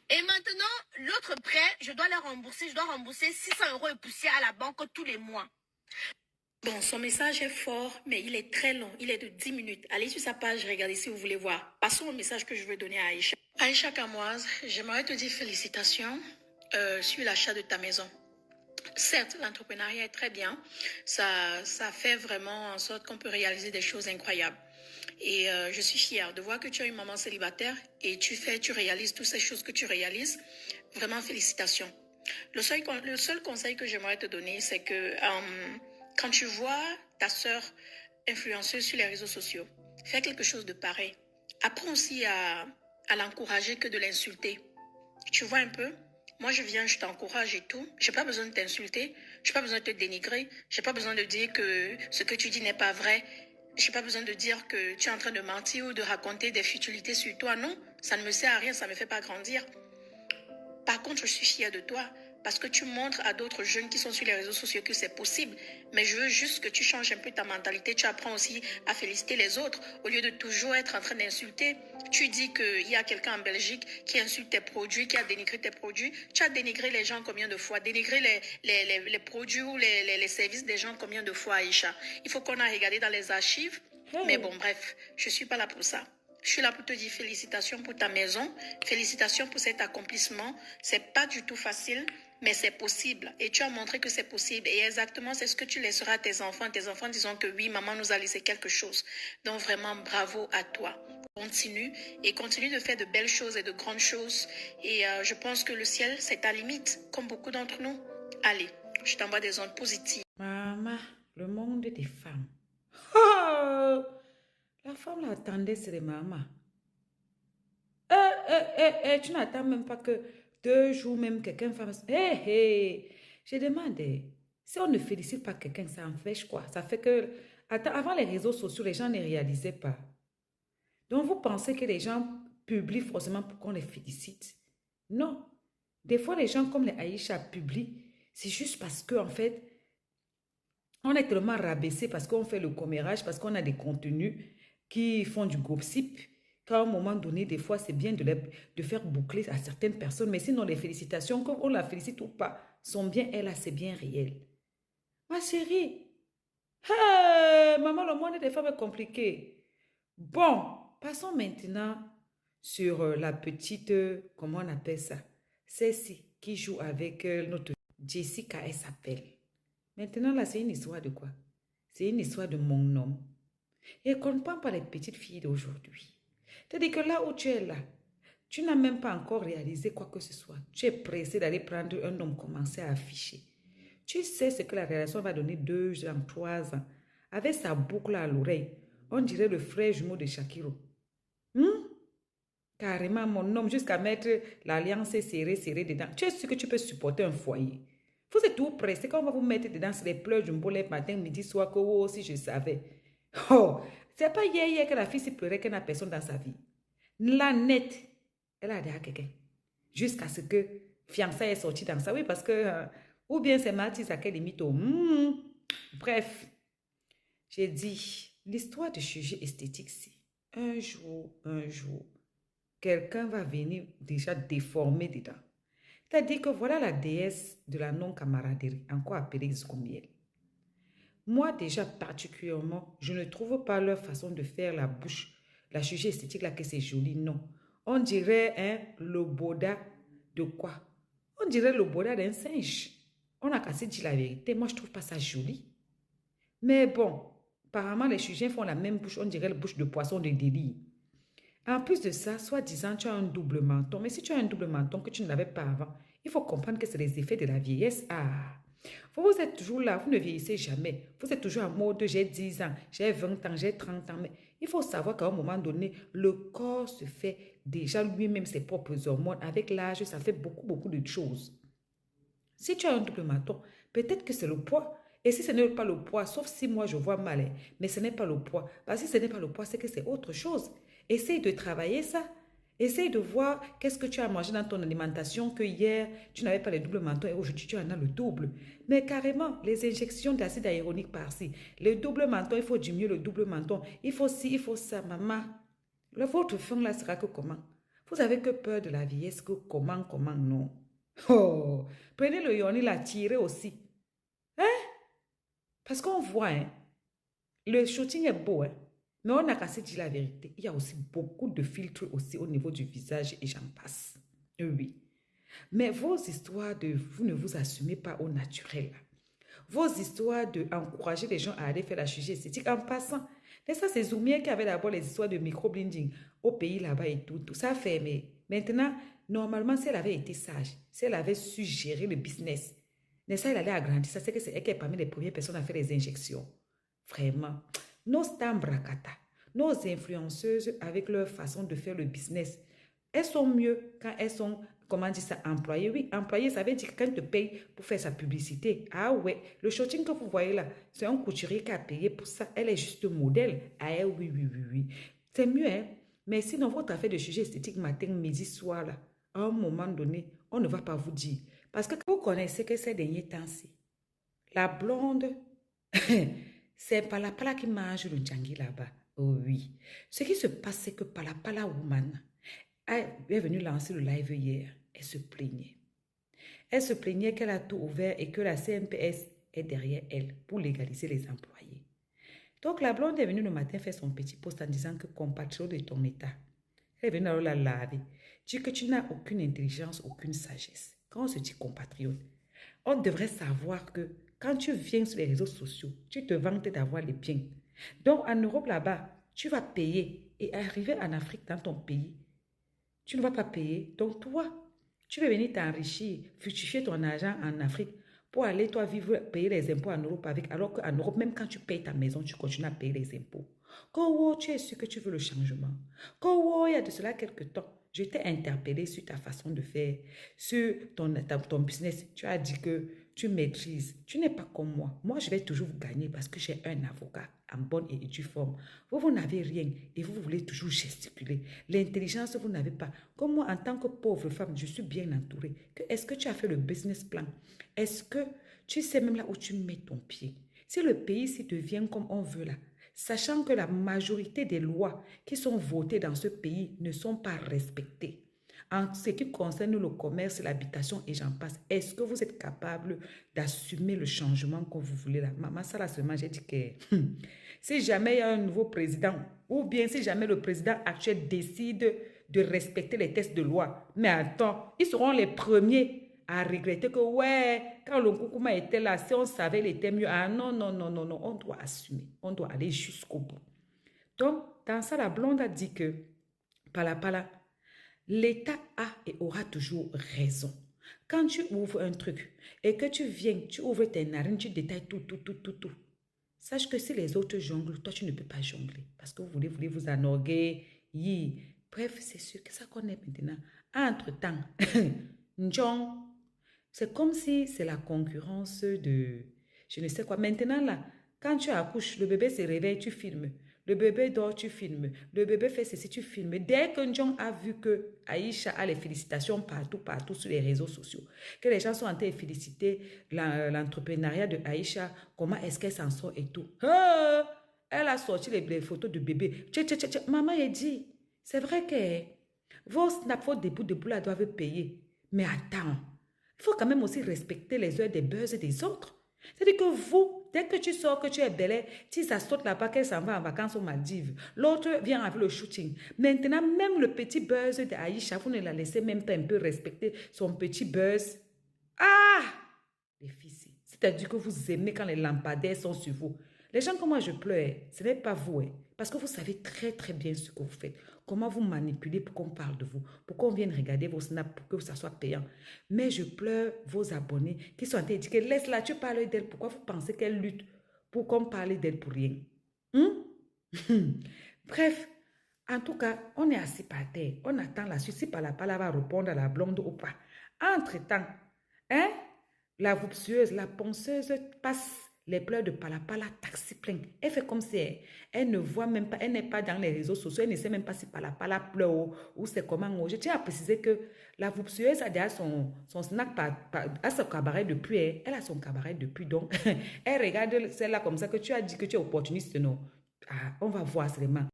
Et maintenant, l'autre prêt, je dois le rembourser. Je dois rembourser 600 € et poussière à la banque tous les mois. Bon, son message est fort, mais il est très long. Il est de 10 minutes. Allez sur sa page, regardez si vous voulez voir. Passons au message que je veux donner à Aïcha. Aïcha Kamoise, j'aimerais te dire félicitations sur l'achat de ta maison. Certes, l'entrepreneuriat est très bien. Ça fait vraiment en sorte qu'on peut réaliser des choses incroyables. Et je suis fière de voir que tu as une maman célibataire et tu réalises toutes ces choses que tu réalises. Vraiment, félicitations. Le seul conseil que j'aimerais te donner, c'est que quand tu vois ta sœur influenceuse sur les réseaux sociaux, fais quelque chose de pareil. Apprends aussi à l'encourager que de l'insulter. Tu vois un peu? Moi, je viens, je t'encourage et tout. J'ai pas besoin de t'insulter. J'ai pas besoin de te dénigrer. J'ai pas besoin de dire que ce que tu dis n'est pas vrai. J'ai pas besoin de dire que tu es en train de mentir ou de raconter des futilités sur toi. Non, ça ne me sert à rien, ça me fait pas grandir. Par contre, je suis fière de toi parce que tu montres à d'autres jeunes qui sont sur les réseaux sociaux que c'est possible. Mais je veux juste que tu changes un peu ta mentalité. Tu apprends aussi à féliciter les autres au lieu de toujours être en train d'insulter. Tu dis qu'il y a quelqu'un en Belgique qui insulte tes produits, qui a dénigré tes produits. Tu as dénigré les gens combien de fois? Dénigré les produits ou les services des gens combien de fois, Aïcha? Il faut qu'on a regardé dans les archives. Mais bon, bref, je ne suis pas là pour ça. Je suis là pour te dire félicitations pour ta maison, félicitations pour cet accomplissement. C'est pas du tout facile, mais c'est possible. Et tu as montré que c'est possible. Et exactement, c'est ce que tu laisseras à tes enfants. Tes enfants disant que oui, maman nous a laissé quelque chose. Donc vraiment, bravo à toi. Continue et continue de faire de belles choses et de grandes choses. Et je pense que le ciel, c'est ta limite, comme beaucoup d'entre nous. Allez, je t'envoie des ondes positives. Maman, le monde des femmes. Oh! La femme l'attendait, c'est les mamans. Tu n'attends même pas que 2 jours, même quelqu'un fasse. Je demandais, si on ne félicite pas quelqu'un, ça empêche quoi? Ça fait que, attends, avant les réseaux sociaux, les gens ne réalisaient pas. Donc, vous pensez que les gens publient forcément pour qu'on les félicite? Non. Des fois, les gens comme les Aïcha publient, c'est juste parce que, en fait, on est tellement rabaissé parce qu'on fait le commérage, parce qu'on a des contenus qui font du gossip, qu'à un moment donné, des fois, c'est bien de faire boucler à certaines personnes. Mais sinon, les félicitations, comme on la félicite ou pas, sont bien, elle, c'est bien réel. Ma chérie, hey, maman, le monde des femmes est compliqué. Bon, passons maintenant sur la petite, comment on appelle ça? Celle-ci qui joue avec notre Jessica, elle s'appelle. Maintenant, là, c'est une histoire de quoi? C'est une histoire de mon homme. Et ne comprend pas les petites filles d'aujourd'hui. C'est-à-dire que là où tu es là, tu n'as même pas encore réalisé quoi que ce soit. Tu es pressé d'aller prendre un homme, commencer à afficher. Tu sais ce que la relation va donner 2 ans, 3 ans. Avec sa boucle à l'oreille, on dirait le frère jumeau de Shakiro. Carrément, mon homme, jusqu'à mettre l'alliance serrée dedans. Tu es sûr que tu peux supporter un foyer. Vous êtes tout pressé. Quand on va vous mettre dedans, c'est les pleurs du les matin, midi, soir, que oh, si je savais. Oh, c'est pas hier que la fille s'y pleurait qu'elle n'a personne dans sa vie. La nette, elle a déjà quelqu'un. Jusqu'à ce que fiançailles est sortie dans ça. Oui, parce que, ou bien c'est Mathis à quelle limite. Bref, j'ai dit, l'histoire de chirurgie esthétique, c'est un jour, quelqu'un va venir déjà déformer dedans. C'est-à-dire que voilà la déesse de la non-camaraderie, encore appelée Zgomiel. Moi, déjà particulièrement, je ne trouve pas leur façon de faire la bouche, la chirurgie esthétique là, que c'est joli, non. On dirait le boda de quoi? On dirait le boda d'un singe. On a cassé dire la vérité. Moi, je ne trouve pas ça joli. Mais bon, apparemment, les chirurgiens font la même bouche. On dirait la bouche de poisson de délire. En plus de ça, soi-disant, tu as un double menton. Mais si tu as un double menton que tu ne l'avais pas avant, il faut comprendre que c'est les effets de la vieillesse. Vous êtes toujours là, vous ne vieillissez jamais. Vous êtes toujours en mode j'ai 10 ans, j'ai 20 ans, j'ai 30 ans. Mais il faut savoir qu'à un moment donné, le corps se fait déjà lui-même ses propres hormones. Avec l'âge, ça fait beaucoup de choses. Si tu as un double menton, peut-être que c'est le poids. Et si ce n'est pas le poids, sauf si moi je vois mal, mais ce n'est pas le poids. Parce que si ce n'est pas le poids, c'est que c'est autre chose. Essaye de travailler ça. Essaye de voir qu'est-ce que tu as mangé dans ton alimentation que hier, tu n'avais pas le double menton et aujourd'hui, tu en as le double. Mais carrément, les injections d'acide hyaluronique par-ci, le double menton, il faut diminuer le double menton. Il faut ci, il faut ça, maman. Votre fin là sera que comment? Vous avez que peur de la vieillesse que comment, non. Oh, prenez le yoni, la tirez aussi. Hein? Parce qu'on voit, hein, le shooting est beau, hein, mais on n'a qu'à se dire la vérité. Il y a aussi beaucoup de filtres aussi au niveau du visage et j'en passe. Oui. Mais vos histoires de vous ne vous assumez pas au naturel. Vos histoires d'encourager les gens à aller faire la chirurgie esthétique en passant. Et ça, c'est Zoumien qui avait d'abord les histoires de micro-blending au pays là-bas et tout. Tout ça fait, mais maintenant, normalement, si elle avait été sage, si elle avait su gérer le business, mais ça, elle allait agrandir. Ça, c'est que c'est elle qui est parmi les premières personnes à faire les injections. Vraiment. Nos stambrakata, nos influenceuses avec leur façon de faire le business, elles sont mieux quand elles sont, comment dire ça, employées. Oui, employées, ça veut dire que quand tu payes pour faire sa publicité. Ah ouais, le shooting que vous voyez là, c'est un couturier qui a payé pour ça. Elle est juste modèle. Ah oui, oui, oui, oui. C'est mieux, hein. Mais sinon, votre affaire de chirurgie esthétique matin, midi, soir, là, à un moment donné, on ne va pas vous dire. Parce que vous connaissez que ces derniers temps-ci, la blonde, c'est Palapala qui mange le djangi là-bas. Oh oui. Ce qui se passe, c'est que Palapala Woman est venue lancer le live hier. Elle se plaignait. Elle se plaignait qu'elle a tout ouvert et que la CNPS est derrière elle pour légaliser les employés. Donc la blonde est venue le matin faire son petit post en disant que compatriote de ton état. Elle est venue alors la laver. Dire que tu n'as aucune intelligence, aucune sagesse. Quand on se dit compatriote, on devrait savoir que quand tu viens sur les réseaux sociaux, tu te vantes d'avoir les biens. Donc en Europe là-bas, tu vas payer et arriver en Afrique dans ton pays, tu ne vas pas payer. Donc toi, tu veux venir t'enrichir, fructifier ton argent en Afrique pour aller toi vivre, payer les impôts en Europe avec, alors qu'en Europe, même quand tu payes ta maison, tu continues à payer les impôts. Quand tu es sûr que tu veux le changement. Quand il y a de cela quelques temps, je t'ai interpellé sur ta façon de faire, sur ton business. Tu as dit que tu maîtrises. Tu n'es pas comme moi. Moi, je vais toujours gagner parce que j'ai un avocat en bonne et due forme. Vous n'avez rien et vous voulez toujours gesticuler. L'intelligence, vous n'avez pas. Comme moi, en tant que pauvre femme, je suis bien entourée. Est-ce que tu as fait le business plan? Est-ce que tu sais même là où tu mets ton pied? Si le pays s'y devient comme on veut là, sachant que la majorité des lois qui sont votées dans ce pays ne sont pas respectées. En ce qui concerne le commerce, l'habitation et j'en passe, est-ce que vous êtes capable d'assumer le changement que vous voulez là? Maman, ça là seulement, j'ai dit que si jamais il y a un nouveau président ou bien si jamais le président actuel décide de respecter les textes de loi, mais attends, ils seront les premiers à regretter que, ouais, quand le Nkoukouma était là, si on savait, il était mieux. Ah non, non, non, non, non, on doit assumer. On doit aller jusqu'au bout. Donc, dans ça, la blonde a dit que, pala, l'État a et aura toujours raison. Quand tu ouvres un truc et que tu viens, tu ouvres tes narines, tu détailles tout. Sache que si les autres jonglent, toi, tu ne peux pas jongler. Parce que vous voulez vous enorgueillir. Bref, c'est sûr que ça qu'on est maintenant. Entre-temps, Njong, c'est comme si c'est la concurrence de je ne sais quoi. Maintenant, là, quand tu accouches, le bébé se réveille, tu filmes. Le bébé dort, tu filmes. Le bébé fait ceci, tu filmes. Dès que Njong a vu que Aïcha a les félicitations partout sur les réseaux sociaux, que les gens sont en train de féliciter l'entrepreneuriat de Aïcha, comment est-ce qu'elle s'en sort et tout. Elle a sorti les photos du bébé. Maman, elle dit, c'est vrai que vos snaps, vos débuts là doivent payer. Mais attends, il faut quand même aussi respecter les heures des buzz des autres. C'est-à-dire que vous, dès que tu sors, que tu es belle, si ça saute là-bas, qu'elle s'en va en vacances aux Maldives, l'autre vient avec le shooting. Maintenant, même le petit buzz d'Aïcha, vous ne la laissez même pas un peu respecter son petit buzz. Ah! Les filles, c'est-à-dire que vous aimez quand les lampadaires sont sur vous. Les gens comme moi, je pleure, ce n'est pas vous, parce que vous savez très très bien ce que vous faites. Comment vous manipulez pour qu'on parle de vous, pour qu'on vienne regarder vos snaps, pour que ça soit payant. Mais je pleure vos abonnés qui sont en train de dire que laisse-la, tu parles d'elle. Pourquoi vous pensez qu'elle lutte pour qu'on parle d'elle pour rien? Bref, en tout cas, on est assis par terre. On attend la suite. Si Palapala va répondre à la blonde ou pas. Entre-temps, la vouptueuse, la ponceuse passe les pleurs de Palapala taxi plein. Elle fait comme si elle ne voit même pas, elle n'est pas dans les réseaux sociaux, elle ne sait même pas si Palapala pleure ou c'est comment. Je tiens à préciser que la vouptueuse a déjà son snack à son cabaret depuis. Elle a son cabaret depuis, donc elle regarde celle-là comme ça que tu as dit que tu es opportuniste, non? Ah, on va voir seulement.